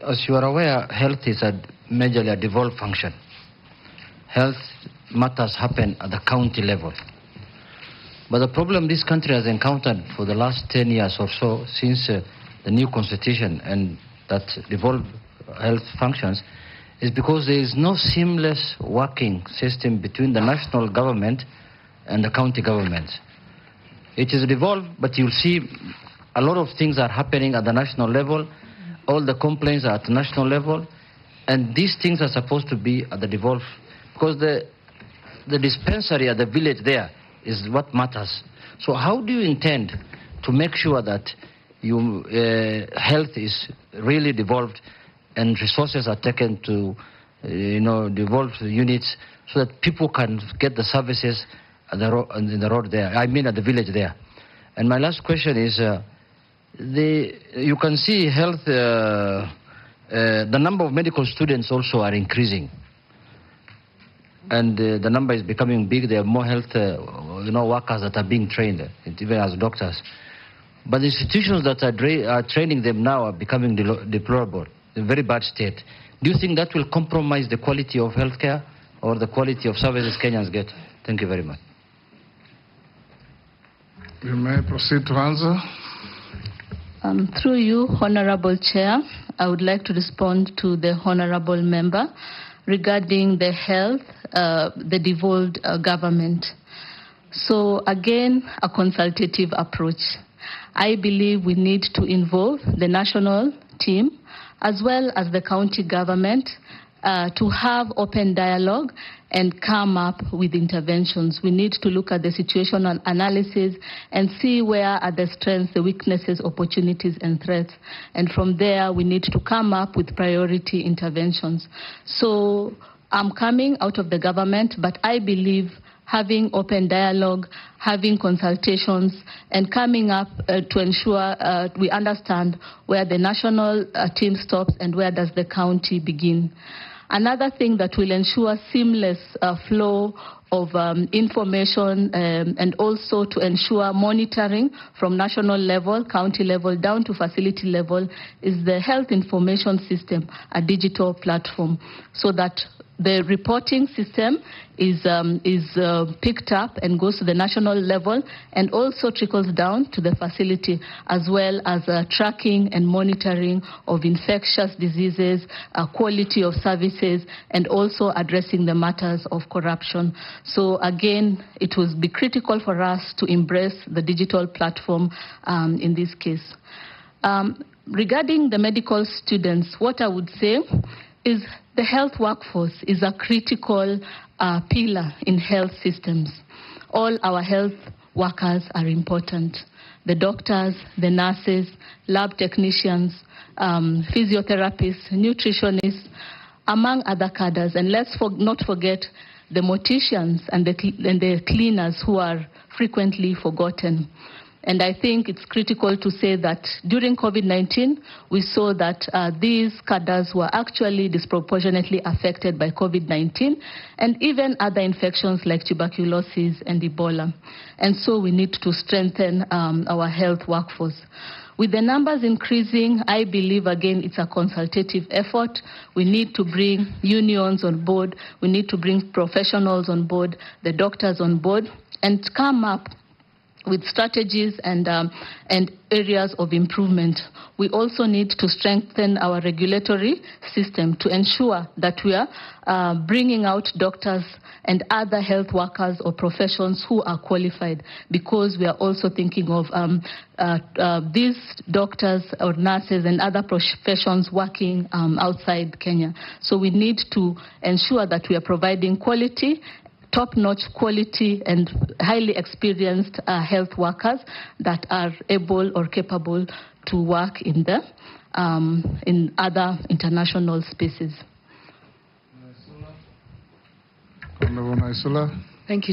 As you are aware, health is majorly a devolved function. Health matters happen at the county level. But the problem this country has encountered for the last 10 years or so, since the new constitution and that devolved health functions, is because there is no seamless working system between the national government and the county governments. It is devolved, but you'll see a lot of things are happening at the national level. All the complaints are at the national level, and these things are supposed to be at the devolved, because the dispensary at the village there is what matters. So how do you intend to make sure that health is really devolved and resources are taken to devolved units so that people can get the services at in the road there, I mean at the village there? And my last question is, you can see health, the number of medical students also are increasing. And the number is becoming big. There are more health workers that are being trained, even as doctors. But the institutions that are training them now are becoming deplorable, in very bad state. Do you think that will compromise the quality of healthcare or the quality of services Kenyans get? Thank you very much. You may proceed to answer. Through you, Honorable Chair, I would like to respond to the Honorable Member regarding the health, the devolved government. So again, a consultative approach. I believe we need to involve the national team as well as the county government to have open dialogue and come up with interventions. We need to look at the situational analysis and see where are the strengths, the weaknesses, opportunities, and threats. And from there, we need to come up with priority interventions. So I'm coming out of the government, but I believe having open dialogue, having consultations, and coming up to ensure we understand where the national team stops and where does the county begin. Another thing that will ensure seamless flow of information and also to ensure monitoring from national level, county level, down to facility level is the health information system, a digital platform, so that the reporting system is picked up and goes to the national level and also trickles down to the facility, as well as tracking and monitoring of infectious diseases, quality of services, and also addressing the matters of corruption. So again, it will be critical for us to embrace the digital platform in this case. Regarding the medical students, what I would say is the health workforce is a critical pillar in health systems. All our health workers are important. The doctors, the nurses, lab technicians, physiotherapists, nutritionists, among other cadres. And let's not forget the morticians and the cleaners who are frequently forgotten. And I think it's critical to say that during COVID-19, we saw that these cadres were actually disproportionately affected by COVID-19 and even other infections like tuberculosis and Ebola. And so we need to strengthen our health workforce. With the numbers increasing, I believe, again, it's a consultative effort. We need to bring unions on board. We need to bring professionals on board, the doctors on board, and come up with strategies and areas of improvement. We also need to strengthen our regulatory system to ensure that we are bringing out doctors and other health workers or professions who are qualified, because we are also thinking of these doctors or nurses and other professions working outside Kenya. So we need to ensure that we are providing quality, top-notch quality and highly experienced health workers that are able or capable to work in other international spaces. Honorable Naisula. Thank you.